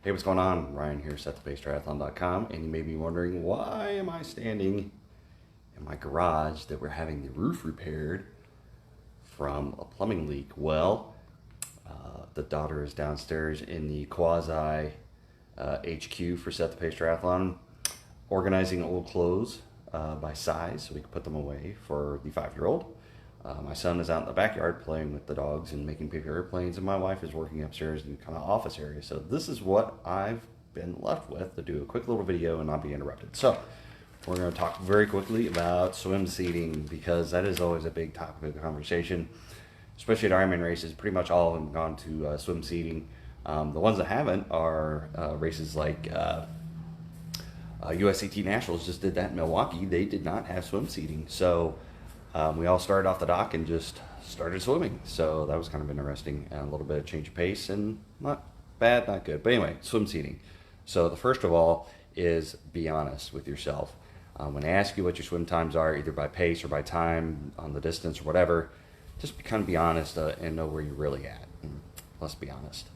Hey, what's going on? Ryan here, setthepacetriathlon.com, and you may be wondering, why am I standing in my garage that we're having the roof repaired from a plumbing leak? Well, the daughter is downstairs in the quasi HQ for Set the Pace Triathlon, organizing old clothes by size so we can put them away for the 5-year-old. My son is out in the backyard playing with the dogs and making paper airplanes, and my wife is working upstairs in the kind of office area. So this is what I've been left with to do a quick little video and not be interrupted. So we're going to talk very quickly about swim seating, because that is always a big topic of conversation, especially at Ironman races. Pretty much all of them have gone to swim seating. The ones that haven't are races like USAT Nationals just did that in Milwaukee. They did not have swim seating. So we all started off the dock and just started swimming. So that was kind of interesting, and a little bit of change of pace, and not bad, not good. But anyway, swim seating. So the first of all is be honest with yourself. When they ask you what your swim times are, either by pace or by time on the distance or whatever, just kind of be honest and know where you're really at. And let's be honest.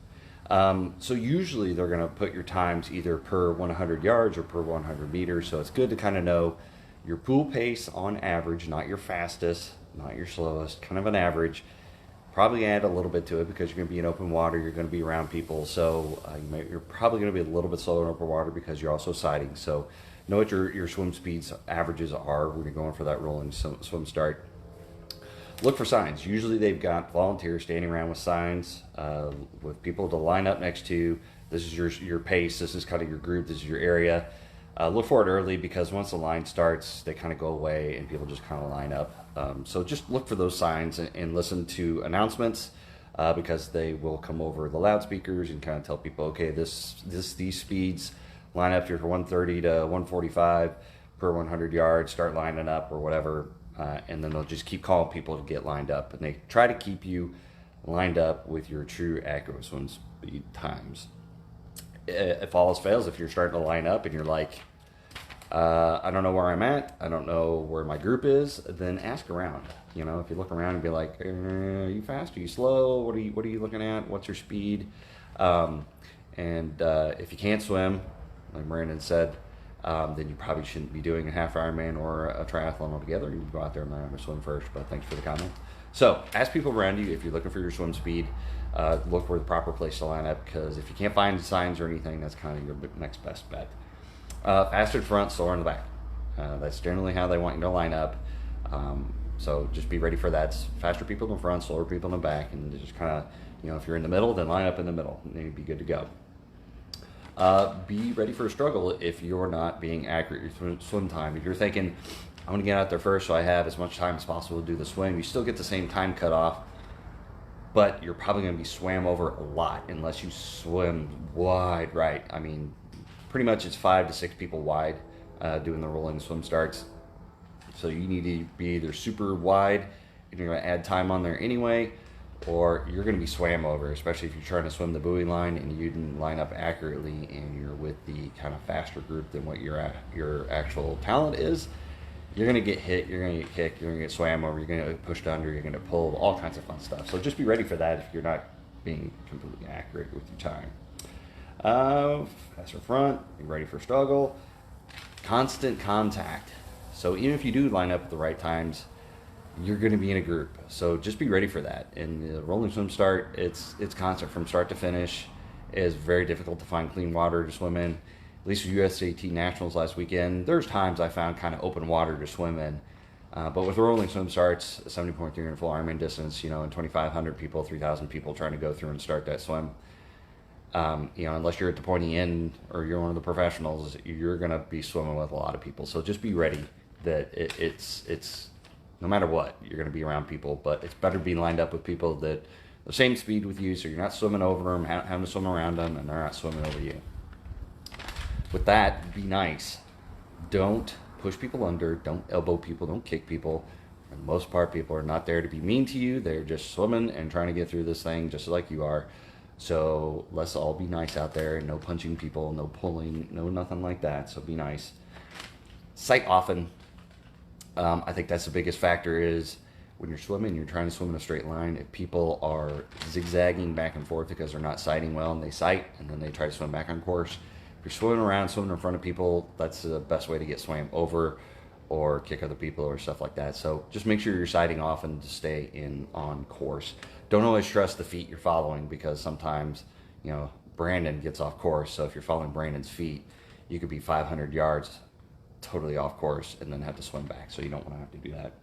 So usually they're going to put your times either per 100 yards or per 100 meters. So it's good to kind of know your pool pace on average, not your fastest, not your slowest, kind of an average. Probably add a little bit to it because you're going to be in open water, you're going to be around people. So you're probably going to be a little bit slower in open water because you're also sighting. So know what your swim speeds averages are when you're going for that rolling swim start. Look for signs. Usually they've got volunteers standing around with signs with people to line up next to. This is your pace, this is kind of your group, this is your area. Look for it early, because once the line starts, they kind of go away and people just kind of line up. So just look for those signs and listen to announcements, because they will come over the loudspeakers and kind of tell people, okay, these speeds line up here for 130 to 145 per 100 yards, start lining up or whatever. And then they'll just keep calling people to get lined up, and they try to keep you lined up with your true accurate swim speed times. If all else fails, if you're starting to line up and you're like, I don't know where I'm at, I don't know where my group is, then ask around. You know, if you look around and be like, are you fast, are you slow, what are you looking at, what's your speed? If you can't swim, like Brandon said, then you probably shouldn't be doing a half Ironman or a triathlon altogether. You can go out there and learn how to swim first, but thanks for the comment. So ask people around you if you're looking for your swim speed. Look for the proper place to line up, because if you can't find signs or anything, that's kind of your next best bet. Faster in front, slower in the back. That's generally how they want you to line up. So just be ready for that. Faster people in the front, slower people in the back, and just kind of, if you're in the middle, then line up in the middle, and then you'd be good to go. Be ready for a struggle if you're not being accurate with your swim time. If you're thinking, I'm going to get out there first so I have as much time as possible to do the swim, you still get the same time cut off, but you're probably going to be swam over a lot unless you swim wide right. I mean, pretty much it's 5 to 6 people wide doing the rolling swim starts. So you need to be either super wide and you're going to add time on there anyway, or you're going to be swam over, especially if you're trying to swim the buoy line and you didn't line up accurately and you're with the kind of faster group than what your actual talent is. You're going to get hit, you're going to get kicked, you're going to get swam over, you're going to get pushed under, you're going to pull, all kinds of fun stuff. So just be ready for that if you're not being completely accurate with your time. Faster front, be ready for struggle. Constant contact. So even if you do line up at the right times, you're going to be in a group, so just be ready for that. And the rolling swim start, it's constant from start to finish. It is very difficult to find clean water to swim in. At least with USAT Nationals last weekend, there's times I found kind of open water to swim in, but with the rolling swim starts, 70.3 in full Ironman distance, and 2,500 people, 3,000 people trying to go through and start that swim. Unless you're at the pointy end or you're one of the professionals, you're going to be swimming with a lot of people. So just be ready that it's no matter what, you're going to be around people, but it's better being lined up with people that the same speed with you, so you're not swimming over them, having to swim around them, and they're not swimming over you. With that, be nice. Don't push people under, don't elbow people, don't kick people. For the most part, people are not there to be mean to you. They're just swimming and trying to get through this thing just like you are. So let's all be nice out there. No punching people, no pulling, no nothing like that. So be nice. Sight often. I think that's the biggest factor is when you're swimming, you're trying to swim in a straight line. If people are zigzagging back and forth because they're not sighting well, and they sight and then they try to swim back on course, if you're swimming around, swimming in front of people, that's the best way to get swam over or kick other people or stuff like that. So just make sure you're sighting off and to stay in on course. Don't always trust the feet you're following, because sometimes, you know, Brandon gets off course. So if you're following Brandon's feet, you could be 500 yards totally off course and then have to swim back. So you don't want to have to do that.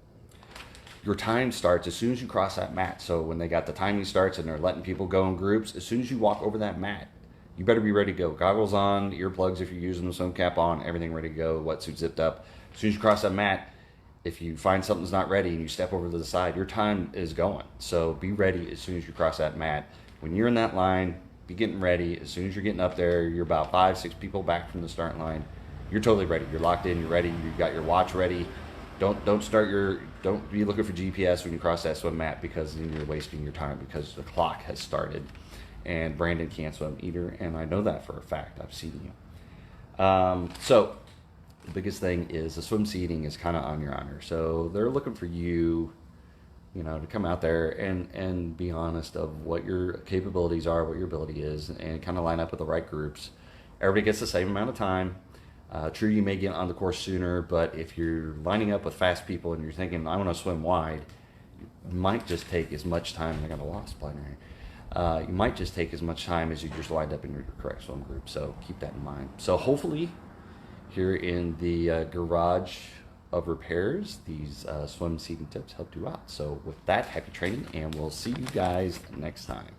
Your time starts as soon as you cross that mat. So when they got the timing starts and they're letting people go in groups, as soon as you walk over that mat, you better be ready to go. Goggles on, earplugs if you're using the swim cap on, everything ready to go, wetsuit zipped up. As soon as you cross that mat, if you find something's not ready and you step over to the side, your time is going. So be ready as soon as you cross that mat. When you're in that line, be getting ready. As soon as you're getting up there, you're about 5-6 people back from the start line. You're totally ready. You're locked in, you're ready, you've got your watch ready. Don't be looking for GPS when you cross that swim mat, because then you're wasting your time, because the clock has started. And Brandon can't swim either, and I know that for a fact. I've seen you. So the biggest thing is the swim seating is kind of on your honor. So they're looking for you, you know, to come out there and be honest of what your capabilities are, what your ability is, and kind of line up with the right groups. Everybody gets the same amount of time. True, you may get on the course sooner, but if you're lining up with fast people and you're thinking, I want to swim wide, you might just take as much time. I got a wasp flying right here. You might just take as much time as you just lined up in your correct swim group. So keep that in mind. So hopefully, here in the garage of repairs, these swim seating tips helped you out. So with that, happy training, and we'll see you guys next time.